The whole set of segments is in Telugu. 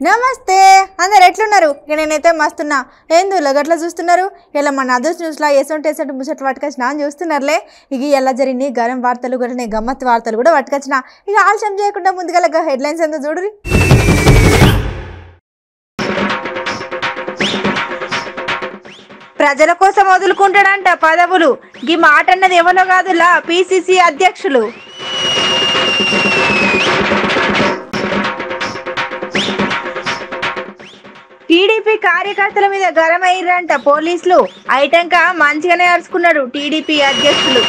నమస్తే అందరు ఎట్లున్నారు? నేనైతే మస్తున్నా. ఏందులో గట్లా చూస్తున్నారు? ఇలా మన అదర్స్ న్యూస్లో ఎసంటి ముచ్చట్లు పట్టుకొచ్చిన అని చూస్తున్నారులే. ఇక ఎలా జరిగింది గరం వార్తలు గట్లనే గమ్మత్తు వార్తలు కూడా పట్టుకొచ్చిన. ఇక ఆలస్యం చేయకుండా ముందుగా హెడ్లైన్స్ ఏందో చూడురి. ప్రజల కోసం వదులుకుంటాడంట పదవులు. ఈ మాట అన్నది ఎవరో కాదులా పిసిసి అధ్యక్షులు. టీడీపీ కార్యకర్తల మీద గరమయ్యారంట పోలీసులు. ఐటంక మంచిగానే అరుచుకున్నాడు టీడీపీ అధ్యక్షులు.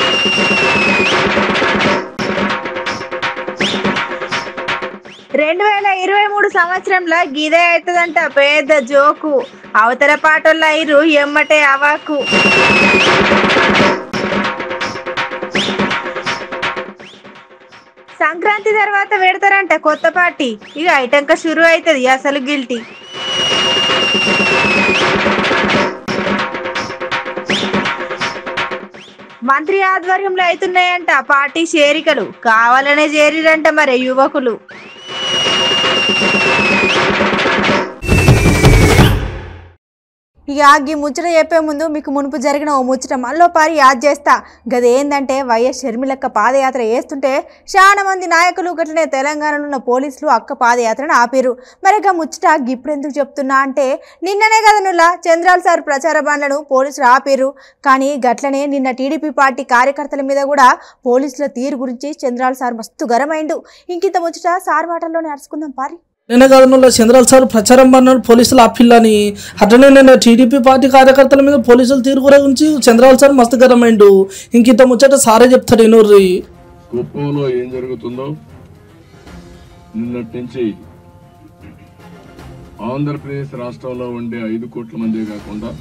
2023 సంవత్సరంలో గిదే అవుతుందంట పెద్ద జోకు. అవతల పాటోళ్ళ ఐరు ఎమ్మటే అవాకు. సంక్రాంతి తర్వాత పెడతారంట కొత్త పార్టీ. ఇక ఐటంక షురు అవుతుంది అసలు గిల్టీ. మంత్రి ఆధ్వర్యంలో అవుతున్నాయంట పార్టీ చేరికలు. కావాలనే చేరిరంట మరి యువకులు. ఇక ఈ ముచ్చట చెప్పే ముందు మీకు మునుపు జరిగిన ఓ ముచ్చట మళ్ళీ పారి యాద్ చేస్తా. గదేందంటే వైఎస్ షర్మిలక్క పాదయాత్ర చేస్తుంటే చాలా మంది నాయకులు గట్లనే తెలంగాణలో ఉన్న పోలీసులు అక్క పాదయాత్రను ఆపిరు. మరి ఇక ముచ్చట ఇప్పుడు ఎందుకు చెప్తున్నా అంటే నిన్ననే కదా నుల్లా చంద్రాల సార్ ప్రచార బండ్లను పోలీసులు ఆపిరు. కానీ గట్లనే నిన్న టీడీపీ పార్టీ కార్యకర్తల మీద కూడా పోలీసుల తీరు గురించి చంద్రాల సార్ మస్తు గరమైండు. ఇంకింత ముచ్చట సార్ మాటల్లోనే అరుచుకుందాం పారి. నిన్న కాదు చంద్రాల సార్ ప్రచారం పడినాడు పోలీసులు ఆపిల్లని. అట్లనే నిన్న టీడీపీ పార్టీ కార్యకర్తల మీద పోలీసుల తీరు గురించి చంద్రాల సార్ మస్తు గరమైండు. ఇంకింత ముచ్చట సారే చెప్తారు. ఎన్నూర్రి కుప్పంలో ఏం జరుగుతుందో నిన్నటి నుంచి ఆంధ్రప్రదేశ్ రాష్ట్రంలో ఉండే 5 కోట్ల మంది కాకుండా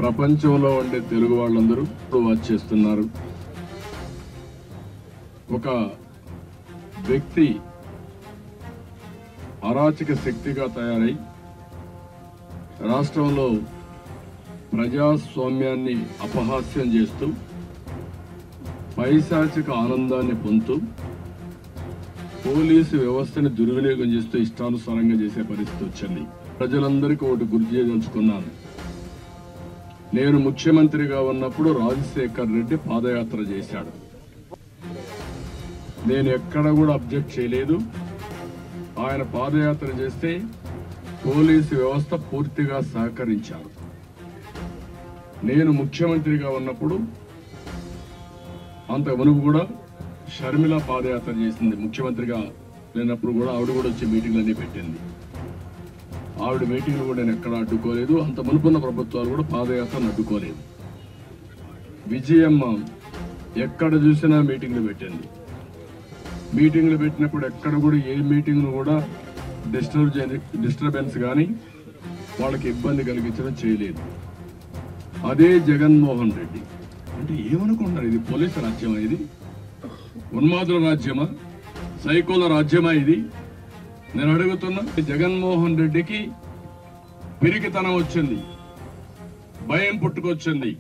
ప్రపంచంలో ఉండే తెలుగు వాళ్ళందరూ వాచ్ చేస్తున్నారు. ఒక వ్యక్తి అరాచక శక్తిగా తయారై రాష్ట్రంలో ప్రజాస్వామ్యాన్ని అపహాస్యం చేస్తూ పైశాచిక ఆనందాన్ని పొందుతూ పోలీసు వ్యవస్థని దుర్వినియోగం చేస్తూ ఇష్టానుసారంగా చేసే పరిస్థితి వచ్చింది. ప్రజలందరికీ ఒకటి గుర్తు చేయదలుచుకున్నాను. నేను ముఖ్యమంత్రిగా ఉన్నప్పుడు రాజశేఖర్ రెడ్డి పాదయాత్ర చేశాడు. నేను ఎక్కడ కూడా అబ్జెక్ట్ చేయలేదు. ఆయన పాదయాత్ర చేస్తే పోలీసు వ్యవస్థ పూర్తిగా సహకరించారు. నేను ముఖ్యమంత్రిగా ఉన్నప్పుడు అంత మునుపు కూడా షర్మిల పాదయాత్ర చేసింది. ముఖ్యమంత్రిగా లేనప్పుడు కూడా ఆవిడ కూడా వచ్చి మీటింగ్లన్నీ పెట్టింది. ఆవిడ మీటింగ్లు కూడా నేను ఎక్కడ అడ్డుకోలేదు. అంత మునుపున్న ప్రభుత్వాలు కూడా పాదయాత్రను అడ్డుకోలేదు. విజయమ్మ ఎక్కడ చూసినా మీటింగ్లు పెట్టింది. మీటింగ్లు పెట్టినప్పుడు ఎక్కడ కూడా ఏ మీటింగ్ను కూడా డిస్టర్బెన్స్ కానీ వాళ్ళకి ఇబ్బంది కలిగించడం చేయలేదు. అదే జగన్మోహన్ రెడ్డి అంటే ఏమనుకుంటారు? ఇది పోలీసు రాజ్యమా? ఇది ఉన్మాదుల రాజ్యమా? సైకోల రాజ్యమా? ఇది నేను అడుగుతున్నా. జగన్మోహన్ రెడ్డికి పిరికితనం వచ్చింది, భయం పుట్టుకొచ్చింది.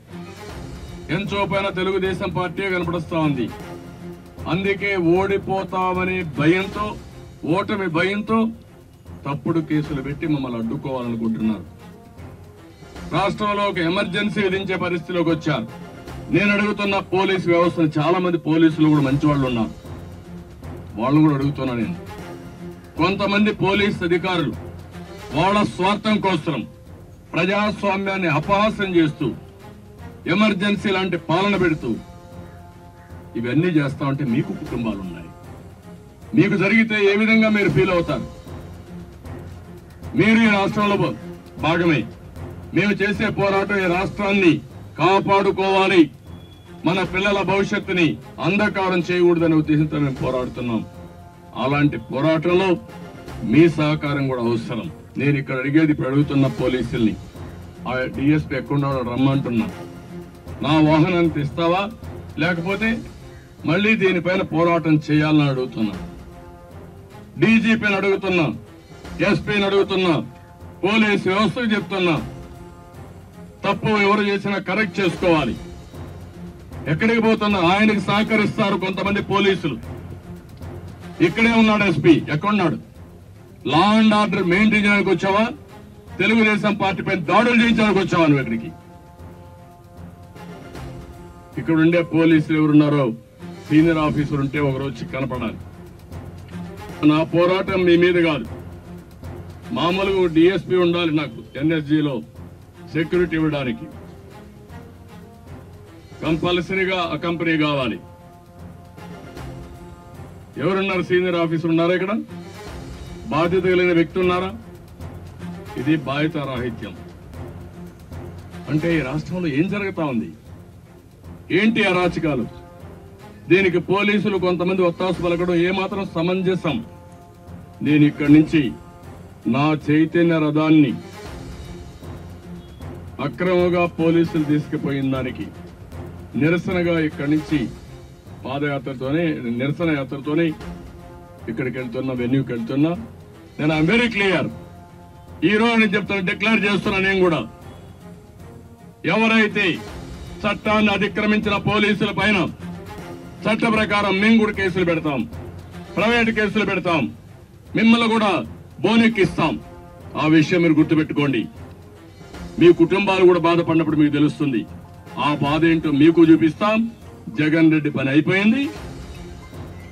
ఎంచోపైన తెలుగుదేశం పార్టీ కనపడుస్తా ఉంది. అందుకే ఓడిపోతామనే భయంతో, ఓటమి భయంతో తప్పుడు కేసులు పెట్టి మమ్మల్ని అడ్డుకోవాలనుకుంటున్నారు. రాష్ట్రంలో ఒక ఎమర్జెన్సీ విధించే పరిస్థితిలోకి వచ్చారు. నేను అడుగుతున్న పోలీసు వ్యవస్థను, చాలా మంది పోలీసులు కూడా మంచి వాళ్ళు ఉన్నారు, వాళ్ళు కూడా అడుగుతున్నా. నేను కొంతమంది పోలీసు అధికారులు వాళ్ళ స్వార్థం కోసం ప్రజాస్వామ్యాన్ని అపహాస్యం చేస్తూ ఎమర్జెన్సీ లాంటి పాలన పెడుతూ ఇవన్నీ చేస్తా ఉంటే మీకు కుటుంబాలు ఉన్నాయి. మీకు జరిగితే ఏ విధంగా మీరు ఫీల్ అవుతారు? మీరు ఈ రాష్ట్రంలో భాగమే. మేము చేసే పోరాటం ఈ రాష్ట్రాన్ని కాపాడుకోవాలి, మన పిల్లల భవిష్యత్తుని అంధకారం చేయకూడదనే ఉద్దేశంతో మేము పోరాడుతున్నాం. అలాంటి పోరాటంలో మీ సహకారం కూడా అవసరం. నేను ఇక్కడ అడిగేది, ఇప్పుడు అడుగుతున్న పోలీసుల్ని, ఆ డిఎస్పీ ఎక్కడున్నాడో రమ్మంటున్నా. నా వాహనాన్ని తెస్తావా, లేకపోతే మళ్ళీ దీనిపైన పోరాటం చేయాలని అడుగుతున్నా. డీజీపీని అడుగుతున్నా, ఎస్పీని అడుగుతున్నా, పోలీసు వ్యవస్థకు చెప్తున్నా, తప్పు ఎవరు చేసినా కరెక్ట్ చేసుకోవాలి. ఎక్కడికి పోతున్నా ఆయనకి సహకరిస్తారు కొంతమంది పోలీసులు. ఇక్కడే ఉన్నాడు ఎస్పీ, ఎక్కడున్నాడు? లా అండ్ ఆర్డర్ మెయింటైన్ చేయడానికి వచ్చావా? తెలుగుదేశం పార్టీ పైన దాడులు చేయించడానికి వచ్చావా నువ్వు ఇక్కడికి? ఇక్కడ ఉండే పోలీసులు ఎవరున్నారో సీనియర్ ఆఫీసర్ ఉంటే ఒకరోజు కనపడాలి. నా పోరాటం మీ మీద కాదు. మామూలుగా డిఎస్పీ ఉండాలి నాకు ఎన్ఎస్జీలో సెక్యూరిటీ ఇవ్వడానికి. కంపల్సరీగా ఆ కంపెనీ కావాలి. ఎవరున్నారు? సీనియర్ ఆఫీసర్ ఉన్నారా? ఇక్కడ బాధ్యత కలిగిన వ్యక్తి ఉన్నారా? ఇది బాధ్యత రాహిత్యం. అంటే ఈ రాష్ట్రంలో ఏం జరుగుతా ఉంది? ఏంటి అరాచకాలు? దీనికి పోలీసులు కొంతమంది ఒత్తాసు పలకడం ఏమాత్రం సమంజసం? నేను ఇక్కడి నుంచి నా చైతన్య రథాన్ని అక్రమంగా పోలీసులు తీసుకుపోయిన దానికి నిరసనగా ఇక్కడి నుంచి పాదయాత్రతోనే, నిరసన యాత్రతోనే ఇక్కడికి వెళ్తున్నా, వెన్యూకి వెళ్తున్నా. నేను ఐఎమ్ వెరీ క్లియర్. ఈ రోజు నేను చెప్తాను, డిక్లేర్ చేస్తున్నా. నేను కూడా ఎవరైతే చట్టాన్ని అతిక్రమించిన పోలీసుల పైన చట్ట ప్రకారం మేము కూడా కేసులు పెడతాం, ప్రైవేట్ కేసులు పెడతాం, మిమ్మల్ని కూడా బోనెక్కిస్తాం. ఆ విషయం మీరు గుర్తుపెట్టుకోండి. మీ కుటుంబాలు కూడా బాధపడినప్పుడు మీకు తెలుస్తుంది. ఆ బాధ ఏంటో మీకు చూపిస్తాం. జగన్ రెడ్డి పని అయిపోయింది,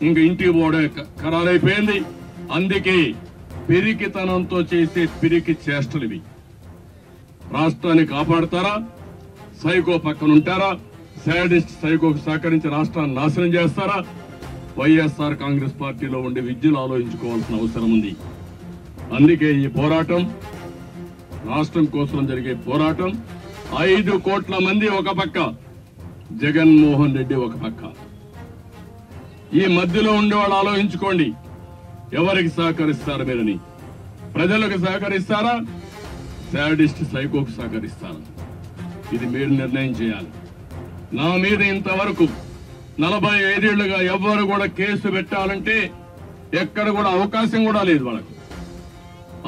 ఇంక ఇంటికి పోవడం ఖరారైపోయింది. అందుకే పిరికితనంతో చేసే పిరికి చేష్టలు ఇవి. రాష్ట్రాన్ని కాపాడతారా? సైకో పక్కన ఉంటారా? శాడిస్ట్ సైకోకు సహకరించి రాష్ట్రాన్ని నాశనం చేస్తారా? వైఎస్ఆర్ కాంగ్రెస్ పార్టీలో ఉండే విద్యలు ఆలోచించుకోవాల్సిన అవసరం ఉంది. అందుకే ఈ పోరాటం రాష్ట్రం కోసం జరిగే పోరాటం. 5 కోట్ల మంది ఒక పక్క, జగన్మోహన్ రెడ్డి ఒక పక్క. ఈ మధ్యలో ఉండేవాళ్ళు ఆలోచించుకోండి, ఎవరికి సహకరిస్తారు మీరని? ప్రజలకు సహకరిస్తారా? శాడిస్ట్ సైకోకు సహకరిస్తారా? ఇది మీరు నిర్ణయం చేయాలి. నా మీద ఇంతవరకు 45 ఏళ్లుగా ఎవ్వరు కూడా కేసు పెట్టాలంటే ఎక్కడ కూడా అవకాశం కూడా లేదు వాళ్ళకు.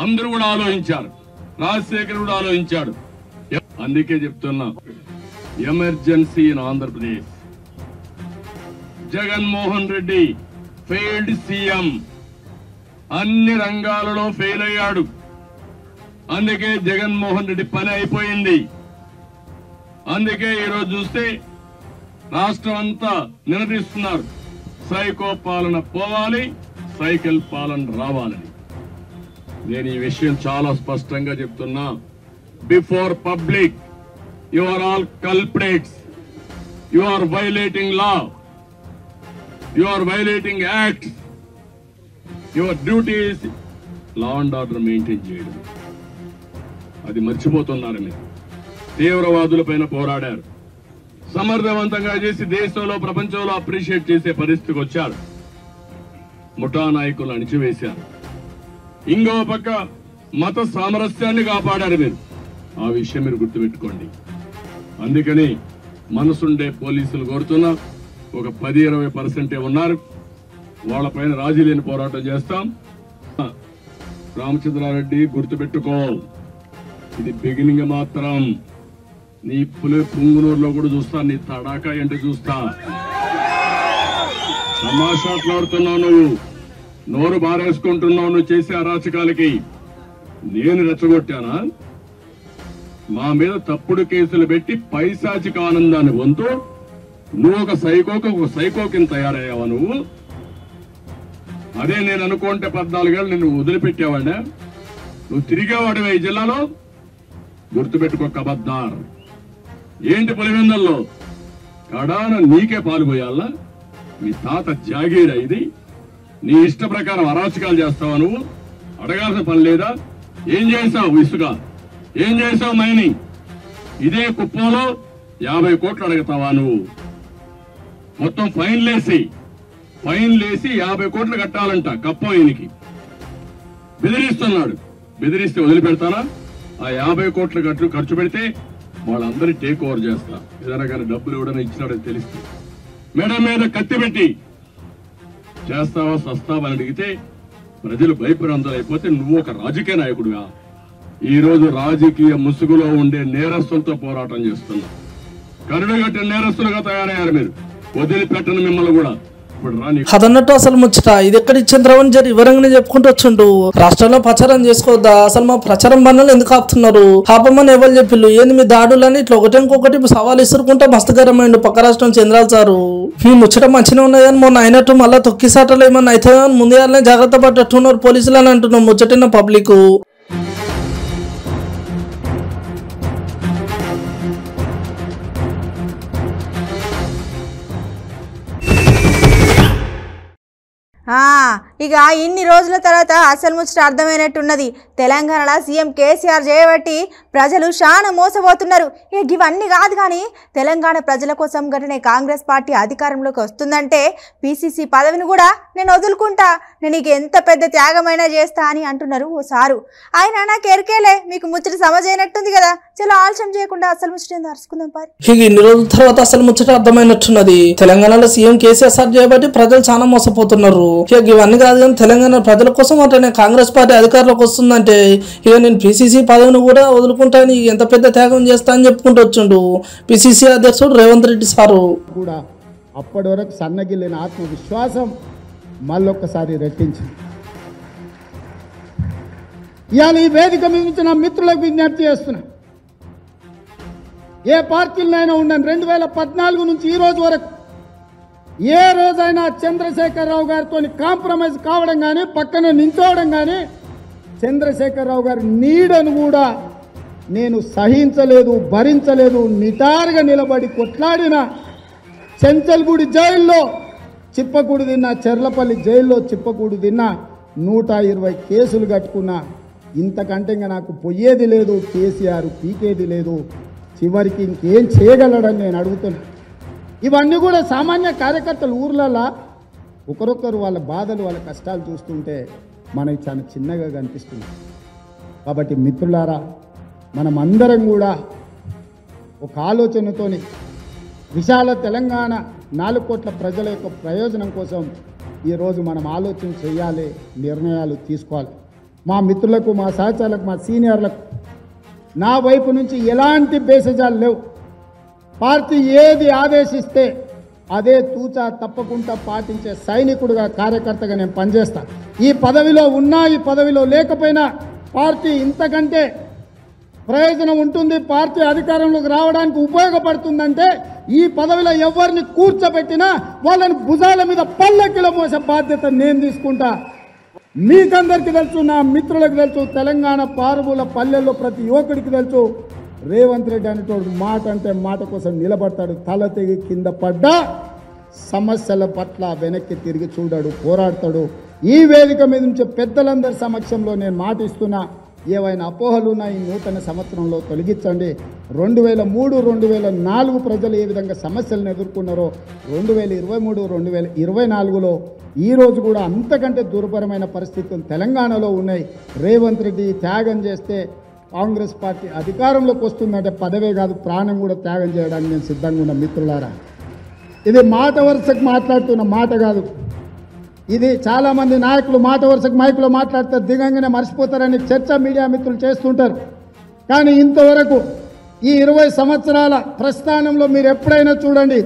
అందరూ కూడా ఆలోచించారు, రాజశేఖర్ కూడా ఆలోచించాడు. అందుకే చెప్తున్నా, emergency in Andhra Pradesh. Jaganmohan Reddy failed CM, అన్ని రంగాలలో ఫెయిల్ అయ్యాడు. అందుకే జగన్మోహన్ రెడ్డి పని అయిపోయింది. అందుకే ఈరోజు చూస్తే రాష్ట్రం అంతా నిలదీస్తున్నారు, సైకో పాలన పోవాలి, సైకిల్ పాలన రావాలని. నేను ఈ విషయం చాలా స్పష్టంగా చెప్తున్నా. Before public, you are all culprits. You are violating law, you are violating act. Your duty is law and order maintain చేయడం. అది మర్చిపోతున్నారు మీరు. తీవ్రవాదుల పైన పోరాడారు, సమర్థవంతంగా చేసి దేశంలో ప్రపంచంలో అప్రిషియేట్ చేసే పరిస్థితికి వచ్చారు. ముఠా నాయకులు అణిచివేశారు. ఇంకో పక్క మత సామరస్యాన్ని కాపాడారు మీరు. ఆ విషయం మీరు గుర్తుపెట్టుకోండి. అందుకని మనసుండే పోలీసులు కోరుతున్నా, ఒక 10-20% ఉన్నారు, వాళ్ళపైన రాజీ లేని పోరాటం చేస్తాం. రామచంద్రారెడ్డి గుర్తుపెట్టుకో, ఇది బిగినింగ్ మాత్రం. నీ పుంగునూరులో కూడా చూస్తా, నీ తడాకా ఏంటి చూస్తా. తమాషాట్లాడుతున్నావు నువ్వు, నోరు బారేసుకుంటున్నావు నువ్వు చేసే అరాచకాలకి. నేను రెచ్చగొట్టానా? మా మీద తప్పుడు కేసులు పెట్టి పైశాచిక ఆనందాన్ని పొందుతూ నువ్వు ఒక సైకోకి తయారయ్యావా నువ్వు? అదే నేను అనుకుంటే 14 ఏళ్ళు నిన్ను వదిలిపెట్టేవాడినా? నువ్వు తిరిగేవాడివే ఈ జిల్లాలో. గుర్తుపెట్టుకో కబద్దార్. ఏంటి పులివెందల్లో కడాన నీకే పాలు పోయాలా? మీ తాత జాగీరా ఇది? నీ ఇష్ట ప్రకారం అరాచకాలు చేస్తావా నువ్వు? అడగాల్సిన పని లేదా? ఏం చేశావు ఇసుక? ఏం చేశావు మైనింగ్? ఇదే కుప్పంలో 50 కోట్లు అడుగుతావా నువ్వు? మొత్తం ఫైన్లేసి 50 కోట్లు కట్టాలంట కప్పం. ఈయనకి బెదిరిస్తున్నాడు. బెదిరిస్తే వదిలిపెడతానా? ఆ 50 కోట్లు ఖర్చు పెడితే వాళ్ళందరి టేక్ ఓవర్ చేస్తా. ఏదైనా కానీ డబ్బులు ఇవ్వడం ఇచ్చినాడని తెలిస్తే మెడ మీద కత్తి పెట్టి చేస్తావా సస్తావా అని అడిగితే ప్రజలు భయపడందరైపోతే నువ్వు ఒక రాజకీయ నాయకుడుగా ఈ రోజు రాజకీయ ముసుగులో ఉండే నేరస్తులతో పోరాటం చేస్తున్నావు. కరుడుగట్టిన నేరస్తులుగా తయారయ్యారు మీరు. వదిలిపెట్టను మిమ్మల్ని కూడా. ఇప్పుడు రాని అదన్నట్టు అసలు ముచ్చట ఇది ఎక్కడ ఇచ్చింద్రవని జరి వివరంగానే చెప్పుకుంటూ వచ్చిండు. రాష్ట్రంలో ప్రచారం చేసుకోవద్దా, అసలు మా ప్రచారం బండ్లు ఎందుకు ఆపుతున్నారు, ఆపమని ఎవరు చెప్పిళ్ళు, ఏంది మీ దాడులని ఇట్లా ఒకటి ఇంకొకటి సవాల్ ఇసురుకుంటా మస్తకరమైండు పక్క రాష్ట్రం చంద్రాలు సారు. మీ ముచ్చట మంచిగా ఉన్నది కానీ మొన్న అయినట్టు మళ్ళీ తొక్కిసాటలు ఏమన్నా అయితే ముందే జాగ్రత్త పడ్డట్టున్నారు పోలీసులు అని అంటున్నాం ముచ్చటిన పబ్లిక్. ఇక ఇన్ని రోజుల తర్వాత అసలు ముచ్చట అర్థమైనట్టున్నది. తెలంగాణలో సీఎం కేసీఆర్ చేయబట్టి ప్రజలు చాలా మోసపోతున్నారు. ఇక ఇవన్నీ కాదు కానీ తెలంగాణ ప్రజల కోసం గటనే కాంగ్రెస్ పార్టీ అధికారంలోకి వస్తుందంటే పిసిసి పదవిని కూడా నేను వదులుకుంటా, నేను ఇక ఎంత పెద్ద త్యాగమైనా చేస్తా అని అంటున్నారు ఓ సారు. ఆయన నాకు ఎరికేలే, మీకు ముచ్చట సమజైనట్టుంది కదా, చాలా ఆలస్యం చేయకుండా అసలు ముచ్చట అరుచుకుందాం పారి. ఇక ఇన్ని రోజుల తర్వాత అసలు ముచ్చట అర్థమైనట్టున్నది. తెలంగాణలో సీఎం కేసీఆర్ చేయబట్టి ప్రజలు చాలా మోసపోతున్నారు. ఇవన్నీ కాదు కానీ తెలంగాణ ప్రజల కోసం అంటే కాంగ్రెస్ పార్టీ అధికారంలోకి వస్తుందంటే ఇక నేను పిసిసి పదవిని కూడా వదులుకుంటాను, ఎంత పెద్ద త్యాగం చేస్తా అని చెప్పుకుంటూ వచ్చిండు పిసిసి అధ్యక్షుడు రేవంత్ రెడ్డి సారు. కూడా అప్పటి వరకు సన్నగిల్లిన ఆత్మవిశ్వాసం మళ్ళొక్కసారి రెట్టించింది. ఇవాళ ఈ వేదిక మీద నుంచి నా మిత్రులకు విజ్ఞప్తి చేస్తున్నా, ఏ పార్టీలైనా ఉండండి, 2014 నుంచి ఈ రోజు వరకు ఏ రోజైనా చంద్రశేఖరరావు గారితో కాంప్రమైజ్ కావడం కానీ పక్కన నించోవడం కానీ చంద్రశేఖరరావు గారి నీడను కూడా నేను సహించలేదు, భరించలేదు. నిటారుగా నిలబడి కొట్లాడిన, చెంచల్గూడి జైల్లో చిప్పకూడు తిన్నా, చెర్లపల్లి జైల్లో చిప్పకూడు తిన్నా, 120 కేసులు కట్టుకున్నా. ఇంతకంటే ఇంకా నాకు పొయ్యేది లేదు, కేసీఆర్ పీకేది లేదు, చివరికి ఇంకేం చేయగలడని నేను అడుగుతున్నా. ఇవన్నీ కూడా సామాన్య కార్యకర్తలు ఊర్లలో ఒకరొకరు వాళ్ళ బాధలు వాళ్ళ కష్టాలు చూస్తుంటే మనకి చాలా చిన్నగా కనిపిస్తుంది. కాబట్టి మిత్రులారా, మనం అందరం కూడా ఒక ఆలోచనతోని విశాల తెలంగాణ 4 కోట్ల ప్రజల యొక్క ప్రయోజనం కోసం ఈరోజు మనం ఆలోచన చేయాలి, నిర్ణయాలు తీసుకోవాలి. మా మిత్రులకు, మా సహచరులకు, మా సీనియర్లకు నా వైపు నుంచి ఎలాంటి బేసజాలు లేవు. పార్టీ ఏది ఆదేశిస్తే అదే తూచా తప్పకుండా పాటించే సైనికుడుగా, కార్యకర్తగా నేను పనిచేస్తాను. ఈ పదవిలో ఉన్నా, ఈ పదవిలో లేకపోయినా పార్టీ ఇంతకంటే ప్రయోజనం ఉంటుంది, పార్టీ అధికారంలోకి రావడానికి ఉపయోగపడుతుందంటే ఈ పదవిలో ఎవరిని కూర్చోబెట్టినా వాళ్ళని భుజాల మీద పల్లకిలో మోసే బాధ్యత నేను తీసుకుంటా. మీకందరికీ తెలుసు, నా మిత్రులకు తెలుసు, తెలంగాణ పారుమూల పల్లెల్లో ప్రతి యువకుడికి తెలుసు, రేవంత్ రెడ్డి అనేటోడు మాట అంటే మాట కోసం నిలబడతాడు. తల తెగి కింద పడ్డా సమస్యల పట్ల వెనక్కి తిరిగి చూడాడు, పోరాడతాడు. ఈ వేదిక మీద నుంచి పెద్దలందరి సమక్షంలో నేను మాట ఇస్తున్నా, ఏవైనా అపోహలు ఉన్నాయి ఈ నూతన సంవత్సరంలో తొలగించండి. 2003, 2004 ప్రజలు ఏ విధంగా సమస్యలను ఎదుర్కొన్నారో 2023, 2024లో ఈరోజు కూడా అంతకంటే దుర్భరమైన పరిస్థితులు తెలంగాణలో ఉన్నాయి. రేవంత్ రెడ్డి త్యాగం చేస్తే కాంగ్రెస్ పార్టీ అధికారంలోకి వస్తుందంటే పదవే కాదు, ప్రాణం కూడా త్యాగం చేయడానికి నేను సిద్ధంగా ఉన్న. మిత్రులారా, ఇది మాట వరుసకు మాట్లాడుతున్న మాట కాదు. ఇది చాలామంది నాయకులు మాట వరుసకు మైకులో మాట్లాడతారు, దిగంగానే మర్చిపోతారని చర్చ మీడియా మిత్రులు చేస్తుంటారు. కానీ ఇంతవరకు ఈ 20 సంవత్సరాల ప్రస్థానంలో మీరు ఎప్పుడైనా చూడండి,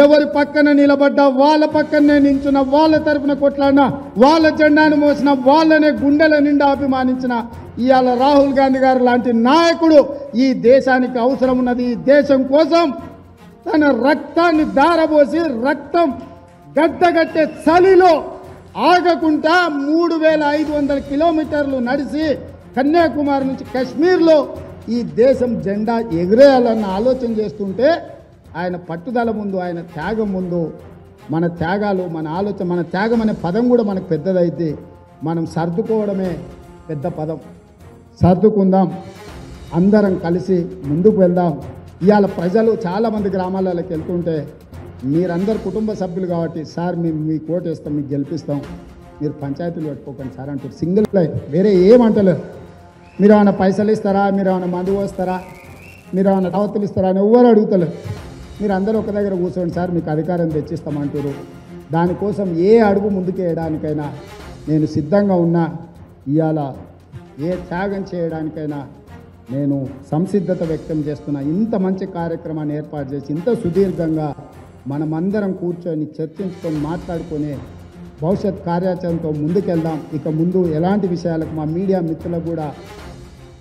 ఎవరి పక్కన నిలబడ్డా, వాళ్ళ పక్కనే నించున్న, వాళ్ళ తరఫున కొట్లాడినా, వాళ్ళ జెండాను మోసిన, వాళ్ళనే గుండెల నిండా అభిమానించిన ఇవాళ రాహుల్ గాంధీ గారు లాంటి నాయకుడు ఈ దేశానికి అవసరం ఉన్నది. ఈ దేశం కోసం తన రక్తాన్ని దారబోసి, రక్తం గడ్డగట్టే చలిలో ఆగకుండా 3500 కిలోమీటర్లు నడిచి కన్యాకుమారి నుంచి కాశ్మీర్లో ఈ దేశం జెండా ఎగిరేయాలన్న ఆలోచన చేస్తుంటే ఆయన పట్టుదల ముందు, ఆయన త్యాగం ముందు మన త్యాగాలు, మన ఆలోచన, మన త్యాగం అనే పదం కూడా మనకు పెద్దదైతే మనం సర్దుకోవడమే పెద్ద పదం. సర్దుకుందాం, అందరం కలిసి ముందుకు వెళ్దాం. ఇవాళ ప్రజలు చాలామంది గ్రామాలలోకి వెళ్తుంటే మీరందరు కుటుంబ సభ్యులు కాబట్టి సార్ మేము మీ కోట్ వేస్తాం, మీకు గెలిపిస్తాం, మీరు పంచాయతీలు పెట్టుకోకండి సార్ అంటారు. సింగిల్ లైన్, వేరే ఏమంటలేరు. మీరు ఏమైనా పైసలు ఇస్తారా, మీరు ఏమైనా మందు వస్తారా, మీరు ఏమైనా దావతులు ఇస్తారా అని ఎవరు అడుగుతలేరు. మీరు అందరూ ఒక దగ్గర కూర్చోండి సార్, మీకు అధికారం తెచ్చిస్తామంటారు. దానికోసం ఏ అడుగు ముందుకేయడానికైనా నేను సిద్ధంగా ఉన్నా. ఇవాళ ఏ త్యాగం చేయడానికైనా నేను సంసిద్ధత వ్యక్తం చేస్తున్నా. ఇంత మంచి కార్యక్రమాన్ని ఏర్పాటు చేసి ఇంత సుదీర్ఘంగా మనమందరం కూర్చొని చర్చించుకొని మాట్లాడుకునే భవిష్యత్ కార్యాచరణతో ముందుకెళ్దాం. ఇక ముందు ఎలాంటి విషయాలకు మా మీడియా మిత్రులకు కూడా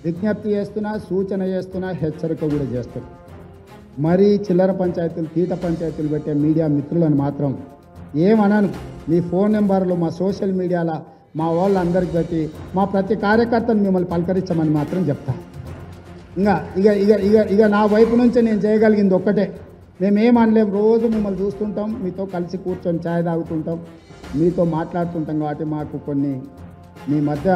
విజ్ఞప్తి చేస్తున్నా, సూచన చేస్తున్నా, హెచ్చరిక కూడా చేస్తున్నా. మరీ చిల్లర పంచాయతీలు, తీట పంచాయతీలు పెట్టే మీడియా మిత్రులను మాత్రం ఏమనను. మీ ఫోన్ నెంబర్లు మా సోషల్ మీడియాలో మా వాళ్ళందరికీ పెట్టి మా ప్రతి కార్యకర్తను మిమ్మల్ని పలకరించమని మాత్రం చెప్తా. ఇంకా ఇక ఇక ఇక ఇక నా వైపు నుంచి నేను చేయగలిగింది ఒక్కటే. మేమేం అనలేం, రోజు మిమ్మల్ని చూస్తుంటాం, మీతో కలిసి కూర్చొని ఛాయ్ తాగుతుంటాం, మీతో మాట్లాడుతుంటాం. కాబట్టి మాకు కొన్ని మీ మధ్య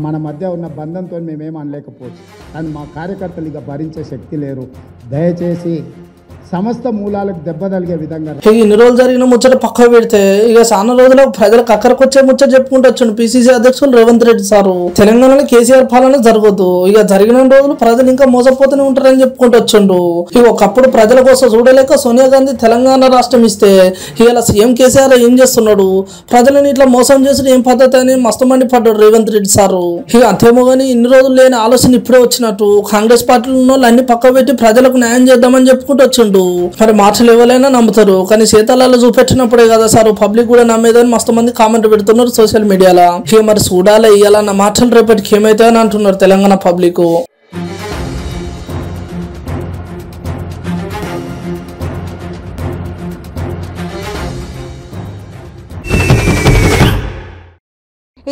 మన మధ్య ఉన్న బంధంతో మేమేం అనలేకపోవచ్చు. కానీ మా కార్యకర్తలు ఇక భరించే శక్తి లేరు. దయచేసి సమస్త మూలాలకు దెబ్బ తగిలే విధంగా ఇన్ని రోజులు జరిగిన ముచ్చట పక్క పెడితే ఇక చాలా రోజులకు ప్రజలకు అక్కడికొచ్చే ముచ్చట చెప్పుకుంటూ వచ్చాడు పిసిసి అధ్యక్షులు రేవంత్ రెడ్డి సారు. తెలంగాణలో కేసీఆర్ పాలన జరగదు, ఇక జరిగిన రోజులు ప్రజలు ఇంకా మోసపోతూనే ఉంటారని చెప్పుకుంటూ వచ్చిండు. ఇక ఒకప్పుడు ప్రజల కోసం చూడలేక సోనియా గాంధీ తెలంగాణ రాష్ట్రం ఇస్తే ఇలా సీఎం కేసీఆర్ ఏం చేస్తున్నాడు, ప్రజలను ఇట్లా మోసం చేసిన ఏం పద్ధతి అని మస్తు మండి పడ్డాడు రేవంత్ రెడ్డి సారు. ఇక అంతేమో కానీ ఇన్ని రోజులు లేని ఆలోచన ఇప్పుడే వచ్చినట్టు కాంగ్రెస్ పార్టీలో ఉన్న వాళ్ళు అన్ని పక్క పెట్టి ప్రజలకు న్యాయం చేద్దామని చెప్పుకుంటూ వచ్చిండు. మరి మాటలు ఎవరైనా నమ్ముతారు, కానీ శీతాలలో చూపెట్టినప్పుడే కదా సార్ పబ్లిక్ కూడా నమ్మేదని మస్తు మంది కామెంట్ పెడుతున్నారు సోషల్ మీడియాలో. ఇక మరి చూడాలి ఇయ్యాలన్న మాటలు రేపటికి ఏమైతే అని అంటున్నారు తెలంగాణ పబ్లిక్.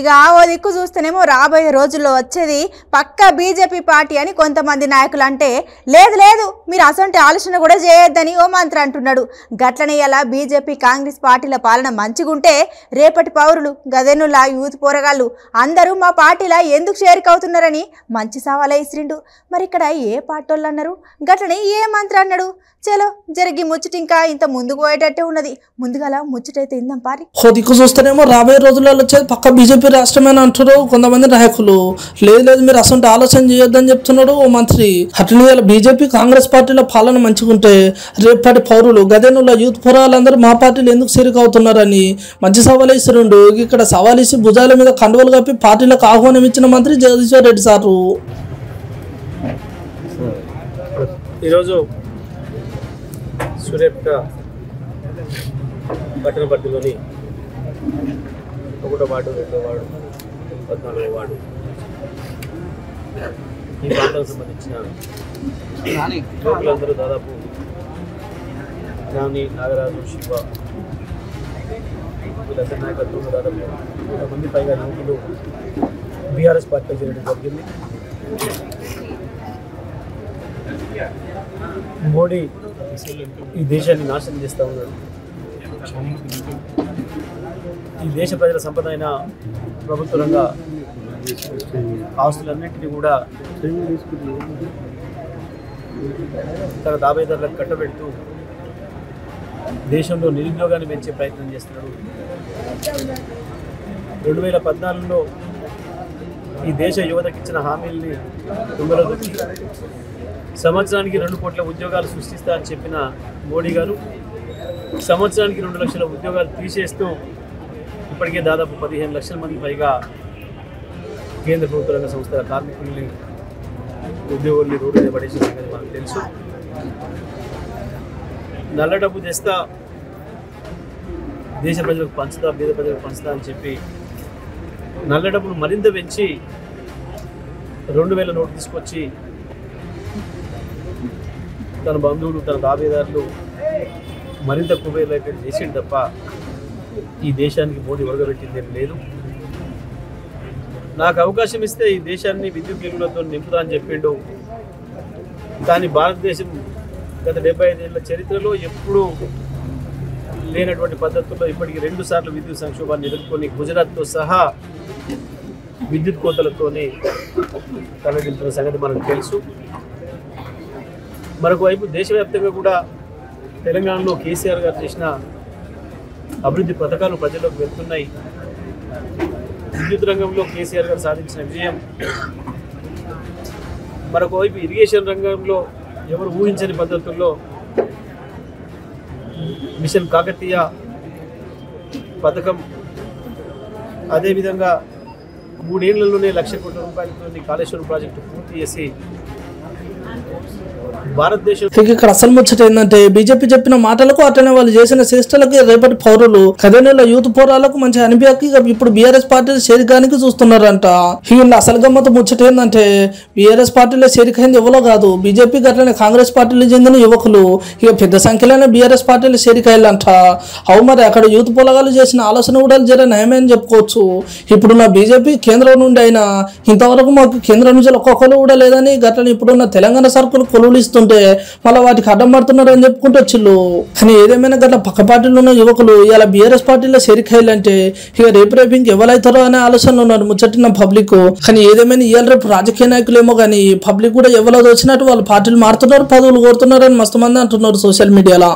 ఇక ఓ దిక్కు చూస్తేనేమో రాబోయే రోజుల్లో వచ్చేది పక్కా బీజేపీ పార్టీ అని కొంతమంది నాయకులు అంటే, లేదు లేదు మీరు అసొంటి ఆలోచన కూడా చేయొద్దని ఓ మంత్రి అంటున్నాడు. గట్లనే ఇలా బీజేపీ కాంగ్రెస్ పార్టీల పాలన మంచిగుంటే రేపటి పౌరులు గదెనులా యూత్ పోరగాళ్ళు అందరూ మా పార్టీలా ఎందుకు చేరికవుతున్నారని మంచి సవాల్ ఇస్రిండు. మరి ఇక్కడ ఏ పార్టీ వాళ్ళు అన్నారు, గట్లనే ఏ మంత్రి అన్నాడు? చలో జరిగి ముచ్చట ఇంకా ఇంత ముందుకు పోయేటట్టే ఉన్నది. ముందుగా ముచ్చటైతే ఇందాం పారి. దిక్కు చూస్తేనేమో రాబోయే రోజుల్లో వచ్చేది పక్క బీజేపీ రాష్ట్రమేనా అంటారు కొంతమంది నాయకులు. లేదు లేదు మీరు అసలు ఆలోచన చేయొద్దని చెప్తున్నాడు ఓ మంత్రి. అట్లనే బీజేపీ కాంగ్రెస్ పార్టీల పాలన మంచిగుంటే రేపటి పౌరులు గదేనుల యూత్ పోరాలందరూ మా పార్టీలు ఎందుకు చేరికవుతున్నారని మంచి సవాల్ ఇస్తుండు. ఇక్కడ సవాల్ ఇసి భుజాల మీద కండువలు కప్పి పార్టీలకు ఆహ్వానం ఇచ్చిన మంత్రి జగదీశ్వర్ రెడ్డి సారు. ఈరోజు సూర్యాపేట పట్టణ పరిధిలోని 1వ వార్డు, 2వ వార్డు, 14వ వార్డు ఈ ప్రాంతానికి సంబంధించిన యువకులందరూ దాదాపు రాణి, నాగరాజు, శివ వీళ్ళందరి నాయకత్వంలో దాదాపు 100 మంది పైగా యువకులు బీఆర్ఎస్ పార్టీలో చేరడం జరిగింది. మోడీ ఈ దేశాన్ని నాశనం చేస్తూ ఉన్నాడు. ఈ దేశ ప్రజల సంపద అయిన ప్రభుత్వ రంగ ఆస్తులన్నింటినీ కూడా తన దావేదారులకు కట్టబెడుతూ దేశంలో నిరుద్యోగాన్ని పెంచే ప్రయత్నం చేస్తున్నాడు. 2014లో ఈ దేశ యువతకి ఇచ్చిన హామీల్ని తుంగలోకి సంవత్సరానికి 2 కోట్ల ఉద్యోగాలు సృష్టిస్తా అని చెప్పిన మోడీ గారు సంవత్సరానికి 2 లక్షల ఉద్యోగాలు తీసేస్తూ ఇప్పటికే దాదాపు 15 లక్షల మంది పైగా కేంద్ర ప్రభుత్వ రంగ సంస్థల కార్మికుల్ని, ఉద్యోగుల్ని రోడ్డు మీద పడేసిన సంగతి మనకు తెలుసు. నల్ల డబ్బు తెస్తా, దేశ ప్రజలకు పంచుతా, పేద ప్రజలకు పంచుతా అని చెప్పి నల్ల డబ్బును మరింత పెంచి 2000 నోటు తీసుకొచ్చి తన బంధువులు, తన దావేదారులు మరింత కుబేర్లైటెడ్ చేసిండు తప్ప ఈ దేశానికి మోడీ ఒరగబెట్టింది ఏం లేదు. నాకు అవకాశం ఇస్తే ఈ దేశాన్ని విద్యుత్ నిలువలతో నింపుతా అని చెప్పిండు. కానీ భారతదేశం గత 75 ఏళ్ల చరిత్రలో ఎప్పుడూ లేనటువంటి పద్ధతుల్లో ఇప్పటికీ 2 సార్లు విద్యుత్ సంక్షోభాన్ని ఎదుర్కొని గుజరాత్తో సహా విద్యుత్ కోతలతోనే తలదింపుతున్న సంగతి మనకు తెలుసు. మరొక వైపు దేశవ్యాప్తంగా కూడా తెలంగాణలో కేసీఆర్ గారు చేసిన అభివృద్ధి పథకాలు ప్రజల్లోకి వెళ్తున్నాయి. విద్యుత్ రంగంలో కేసీఆర్ గారు సాధించిన విజయం, మరొక వైపు ఇరిగేషన్ రంగంలో ఎవరు ఊహించని పద్ధతుల్లో మిషన్ కాకతీయ పథకం, అదేవిధంగా 3 ఏళ్లలోనే 1,00,000 కోట్ల రూపాయలతో కాళేశ్వరం ప్రాజెక్టు పూర్తి చేసి భారతదేశం ఇక్కడ అసలు ముచ్చట ఏంటంటే బీజేపీ చెప్పిన మాటలకు అట్లనే వాళ్ళు చేసిన చేష్టలకి రేపటి పౌరులు కదేనేళ్ల యూత్ పోరాలకు మంచి అనిపించక ఇప్పుడు బీఆర్ఎస్ పార్టీలో చేరికానికి చూస్తున్నారంట. వీళ్ళ అసలు గమ్మత ముచ్చట ఏంటంటే బీఆర్ఎస్ పార్టీలో చేరికైంది ఎవరో కాదు, బీజేపీ అట్లనే కాంగ్రెస్ పార్టీలో చెందిన యువకులు ఇక పెద్ద సంఖ్యలోనే బీఆర్ఎస్ పార్టీలో చేరికాయలంట. అవు మరి అక్కడ యూత్ పొలగాలు చేసిన ఆలోచన కూడా జర నయమే అని చెప్పుకోవచ్చు. ఇప్పుడున్న బీజేపీ కేంద్రం నుండి అయినా ఇంతవరకు మాకు కేంద్రం నుంచి ఒక్కొక్కరు కూడా లేదని గట్లని ఇప్పుడున్న తెలంగాణ సర్కులు కొలువులు ఇస్తుంటే మళ్ళీ వాటికి అడ్డం పడుతున్నారు అని చెప్పుకుంటూ వచ్చిళ్ళు. కానీ ఏదేమైనా గట్ల పక్క పార్టీలో ఉన్న యువకులు ఇలా బీఆర్ఎస్ పార్టీలో చేరికాయాలంటే ఇక రేపు ఎవరైతారో అనే ఆలోచనలు ఉన్నారు ముచ్చటిన పబ్లిక్. కానీ ఏదేమైనా ఇవాళ రేపు రాజకీయ నాయకులేమో కానీ పబ్లిక్ కూడా ఎవరో వచ్చినట్టు వాళ్ళు పార్టీలు మారుతున్నారు, పదవులు కోరుతున్నారు అని మస్తు మంది అంటున్నారు సోషల్ మీడియాలో.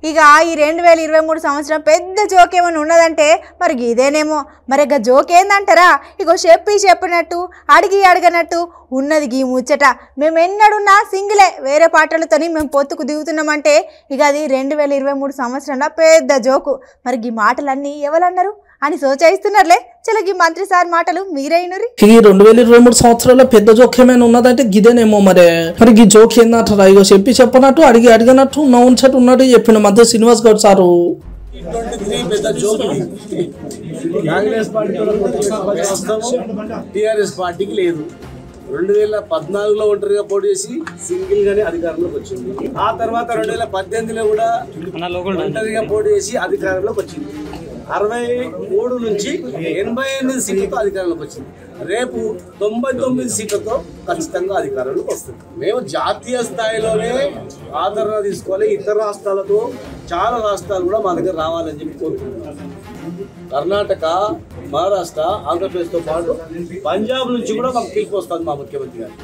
ఇక ఈ 2023 సంవత్సరం పెద్ద జోక్ ఏమైనా ఉన్నదంటే మరి ఇదేనేమో. మరి ఇక జోక్ ఏందంటారా? ఇగో చెప్పినట్టు అడిగి అడగనట్టు ఉన్నది గీ ముచ్చట. మేము ఎన్నడున్నా సింగిలే, వేరే పాటలతోని మేము పొత్తుకు దిగుతున్నామంటే ఇక అది 2023 సంవత్సరంలో పెద్ద జోకు. మరి ఈ మాటలన్నీ ఎవరన్నారు అని సోచాయిస్తున్నారులే. చలగి మంత్రి సార్ మాటలు మీరైనరి. ఈ 2023 సంవత్సరాల్లో పెద్ద జోక్ ఏమైనా ఉన్నదంటే గిదేనేమో. మరి ఈ జోక్ ఏందంటారా? ఇగో చెప్పనట్టు అడిగి అడిగినట్టు నవ్వుంచట్టు ఉన్నట్టు చెప్పిన మధ్య శ్రీనివాస్ గౌడ్ సారు. కాంగ్రెస్ టీఆర్ఎస్ పార్టీకి లేదు. 2014లో ఒంటరిగా పోటీ చేసి సింగిల్ గానే అధికారంలోకి వచ్చింది. ఆ తర్వాత 2018లో కూడా ఒంటరిగా పోటీ చేసి అధికారంలోకి వచ్చింది. 63 నుంచి 88 సీట్లతో అధికారంలోకి వచ్చింది. రేపు 99 సీట్లతో ఖచ్చితంగా అధికారంలోకి వస్తుంది. మేము జాతీయ స్థాయిలోనే ఆదరణ తీసుకోవాలి. ఇతర రాష్ట్రాలతో చాలా రాష్ట్రాలు కూడా మా దగ్గర రావాలని చెప్పి కోరుకుంటున్నాం. కర్ణాటక, మహారాష్ట్ర, ఆంధ్రప్రదేశ్తో పాటు పంజాబ్ నుంచి కూడా మాకు పిలుపు వస్తుంది మా ముఖ్యమంత్రి గారు.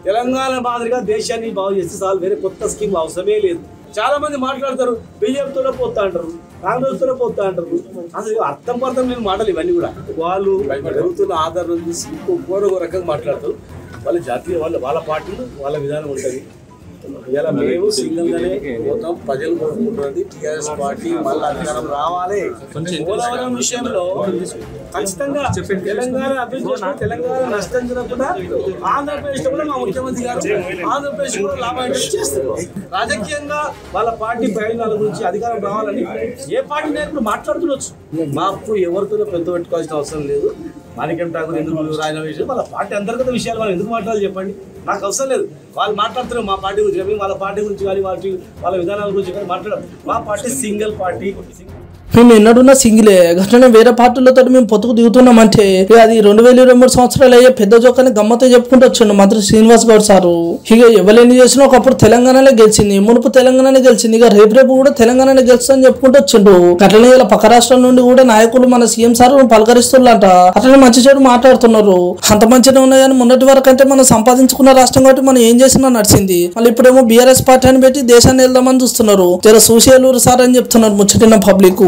తెలంగాణ మాదిరిగా దేశాన్ని బాగు చేస్తే చాలు, వేరే కొత్త స్కీమ్ అవసరమే లేదు. చాలా మంది మాట్లాడతారు, బీజేపీతోనే పోతా అంటారు, కాంగ్రెస్తోనే పోతా అంటారు. అసలు అర్థం పర్థం లేని మాటలు ఇవన్నీ కూడా. వాళ్ళు జరుగుతున్న ఆధారం చూసి ఒక్కో రకంగా మాట్లాడతారు. వాళ్ళ జాతీయ వాళ్ళ పార్టీలు వాళ్ళ విధానం ఉంటుంది. ఇలా మేము సింగిల్ గానే పోతాం. ప్రజలు కోరుకుంటున్నది టీఆర్ఎస్ పార్టీ మళ్ళీ అధికారం రావాలి. పోలవరం విషయంలో ఖచ్చితంగా తెలంగాణ అభివృద్ధి, తెలంగాణ నష్టం జరగకుండా ఆంధ్రప్రదేశ్ లో కూడా మా ముఖ్యమంత్రి గారు ఆంధ్రప్రదేశ్ కూడా లాభం చేస్తారు. రాజకీయంగా వాళ్ళ పార్టీ ప్రయోజనాల గురించి అధికారం రావాలని ఏ పార్టీ నాయకులు మాట్లాడుతుండొచ్చు. మాకు ఎవరితోనో పెద్ద పెట్టుకోవాల్సిన అవసరం లేదు. మాణిక్యం ఠాకూర్ ఎందుకు రాజీనామా చేసి వాళ్ళ పార్టీ అంతర్గత విషయాలు మనం ఎందుకు మాట్లాడాలి చెప్పండి? నాకు అవసరం లేదు. వాళ్ళు మాట్లాడుతున్నారు మా పార్టీ గురించి కానీ, వాళ్ళ పార్టీ గురించి కానీ, వాళ్ళ విధానాల గురించి కానీ మాట్లాడారు. మా పార్టీ సింగిల్ పార్టీ. మేము ఎన్నడున్నా సింగిలే, గట్లనే వేరే పార్టీలతో మేము పొత్తుకు దిగుతున్నామంటే అది 2023 సంవత్సరాలు అయ్యే పెద్ద జోకని గమ్మతో చెప్పుకుంటూ వచ్చిండు మంత్రి శ్రీనివాస్ గౌడ్ సారు. ఇక ఎవరెన్ని చేసినా ఒకప్పుడు తెలంగాణలో గెలిచింది, మునుపు తెలంగాణనే గెలిచింది, ఇక రేపు కూడా తెలంగాణనే గెలుస్తుందని చెప్పుకుంటూ వచ్చిండు. అట్లనే ఇలా పక్క రాష్ట్రాల నుండి కూడా నాయకులు మన సీఎం సార్ పలకరిస్తున్నంట. అట్లనే మంచి చెడు మాట్లాడుతున్నారు. అంత మంచిగా ఉన్నాయని మొన్నటి వరకు అంటే మనం సంపాదించుకున్న రాష్ట్రం కాబట్టి మనం ఏం చేసినా నడిచింది. మళ్ళీ ఇప్పుడేమో బీఆర్ఎస్ పార్టీ అని పెట్టి దేశాన్ని వెళ్దామని చూస్తున్నారు. జర సూసియలూరు సార్ అని చెప్తున్నారు ముచ్చటిన పబ్లిక్.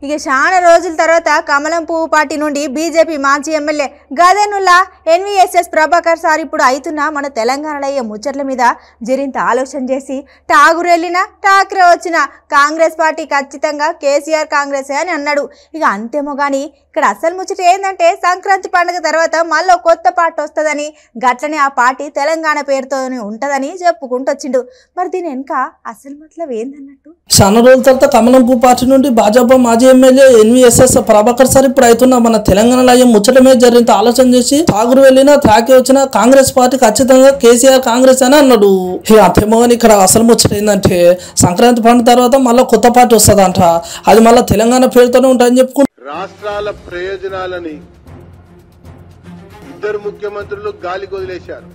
ఇక చాలా రోజుల తర్వాత కమలం పువ్వు పార్టీ నుండి బీజేపీ మాజీ ఎమ్మెల్యే గదేనుల్లా ఎన్వీఎస్ఎస్ ప్రభాకర్ సార్ ఇప్పుడు అవుతున్న మన తెలంగాణలో అయ్యే ముచ్చట్ల మీద జరింత ఆలోచన చేసి టాగూర్ వెళ్ళినా టాకరే వచ్చిన కాంగ్రెస్ పార్టీ ఖచ్చితంగా కేసీఆర్ కాంగ్రెసే అని అన్నాడు. ఇక అంతేమో కానీ ఇక్కడ అసలు ముచ్చట ఏంటంటే సంక్రాంతి పండుగ తర్వాత మళ్ళీ కొత్త పార్టీ వస్తుందని, గట్లనే ఆ పార్టీ తెలంగాణ పేరుతోనే ఉంటుందని చెప్పుకుంటూ వచ్చిండు. మరి దీని వెనుక అసలు మతలబ్ ఏందన్నట్టు? చాలా రోజుల తర్వాత కమలం పువ్వు పార్టీ నుండి భాజపా మాజీ ఎమ్మెల్యే ఎన్వీఎస్ఎస్ ప్రభాకర్ సార్ ఇప్పుడు అవుతున్న మన తెలంగాణలో అయ్యే ముచ్చట మీద జరిగిన ఆలోచన చేసి తాగురు వెళ్ళినా త్రాకి వచ్చిన కాంగ్రెస్ పార్టీ ఖచ్చితంగా కేసీఆర్ కాంగ్రెస్ అని అన్నాడు. అంతేమో కానీ ఇక్కడ అసలు ముచ్చట ఏంటంటే సంక్రాంతి పండుగ తర్వాత మళ్ళీ కొత్త పార్టీ వస్తుందంట, అది మళ్ళీ తెలంగాణ పేరుతోనే ఉంటాయని చెప్పుకుంటూ రాష్ట్రాల ప్రయోజనాలని ఇద్దరు ముఖ్యమంత్రులు గాలికి వదిలేశారు.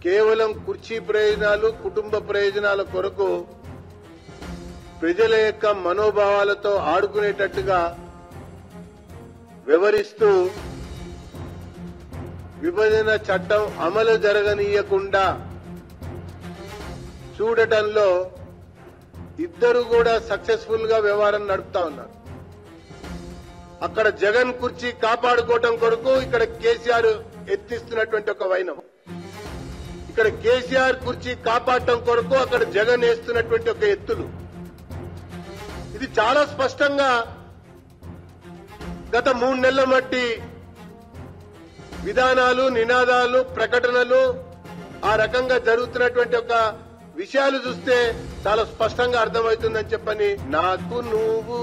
కేవలం కుర్చీ ప్రయోజనాలు, కుటుంబ ప్రయోజనాల కొరకు ప్రజల యొక్క మనోభావాలతో ఆడుకునేటట్టుగా వ్యవహరిస్తూ విభజన చట్టం అమలు జరగనీయకుండా చూడటంలో ఇద్దరు కూడా సక్సెస్ఫుల్ గా వ్యవహారం నడుపుతా ఉన్నారు. అక్కడ జగన్ కుర్చీ కాపాడుకోవటం కొరకు ఇక్కడ కేసీఆర్ ఎత్తిస్తున్నటువంటి ఒక వైనం, ఇక్కడ కేసీఆర్ కుర్చీ కాపాడటం కొరకు అక్కడ జగన్ వేస్తున్నటువంటి ఒక ఎత్తులు, ఇది చాలా స్పష్టంగా గత 3 నెలల మట్టి విధానాలు, నినాదాలు, ప్రకటనలు, ఆ రకంగా జరుగుతున్నటువంటి ఒక విషయాలు చూస్తే చాలా స్పష్టంగా అర్థమవుతుందని చెప్పని, నాకు నువ్వు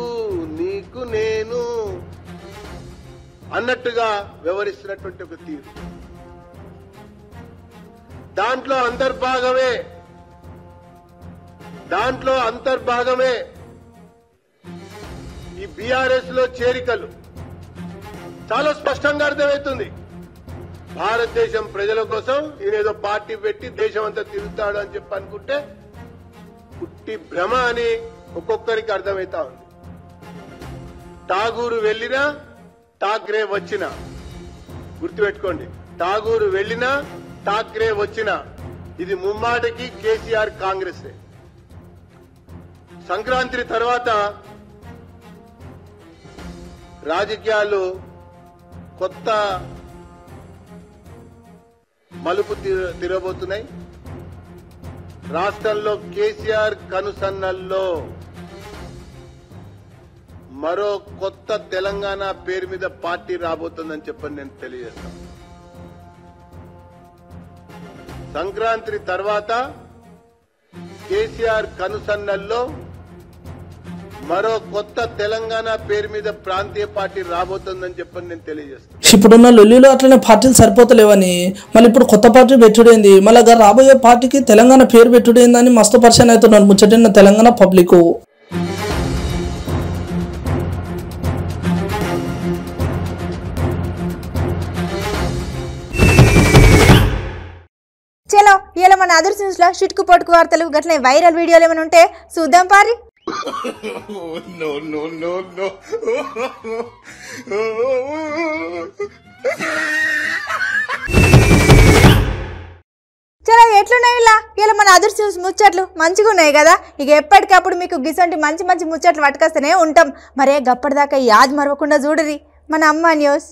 నీకు నేను అన్నట్టుగా వ్యవహరిస్తున్నటువంటి ఒక తీరు, దాంట్లో అంతర్భాగమే ఈ బీఆర్ఎస్ లో చేరికలు. చాలా స్పష్టంగా అర్థమవుతుంది, భారతదేశం ప్రజల కోసం ఈయనేదో పార్టీ పెట్టి దేశం అంతా తిరుగుతాడు అని చెప్పి అనుకుంటే పుట్టి భ్రమ అని ఒక్కొక్కరికి అర్థమవుతా ఉంది. ఠాగూరు వెళ్లినా ఠాక్రే వచ్చినా, గుర్తుపెట్టుకోండి, ఠాగూరు వెళ్లినా ఠాక్రే వచ్చినా ఇది ముమ్మాటికి కేసీఆర్ కాంగ్రెస్. సంక్రాంతి తర్వాత రాజకీయాలు కొత్త మలుపు తిరగబోతున్నాయి. రాష్ట్రంలో కేసీఆర్ కనుసన్నల్లో మరో కొత్త తెలంగాణ పేరు మీద పార్టీ రాబోతుందని చెప్పని నేను తెలియజేస్తాను. సంక్రాంతి తర్వాత కేసీఆర్ కనుసన్నల్లో మరో కొత్త తెలంగాణ పేరు మీద ప్రాంతీయ పార్టీ రాబోతుందని చెప్పని నేను తెలియజేస్తాను. ఇప్పుడున్న లొల్లిలో అట్లనే పార్టీలు సరిపోతలేవని మళ్ళీ ఇప్పుడు కొత్త పార్టీ పెట్టుడైంది, మళ్ళీ రాబోయే పార్టీకి తెలంగాణ పేరు పెట్టుడైందని మస్తు పరిచయం అవుతున్నారు ముచ్చటిన్న తెలంగాణ పబ్లిక్. చలో ఇలా మన అదర్ న్యూస్ లో షిట్కు పొట్టుకు వార్తలు గట్లనే వైరల్ వీడియోలు ఏమైనా ఉంటే చూద్దాం పారి. చలో ఎట్లున్నాయి ఇలా మన అదర్ న్యూస్ ముచ్చట్లు మంచిగా ఉన్నాయి కదా. ఇక ఎప్పటికప్పుడు మీకు గిసంటి మంచి మంచి ముచ్చట్లు పట్టుకొస్తూనే ఉంటాం. మరే గప్పటిదాకా యాద్ మరవకుండా చూడరి మన అమ్మ న్యూస్.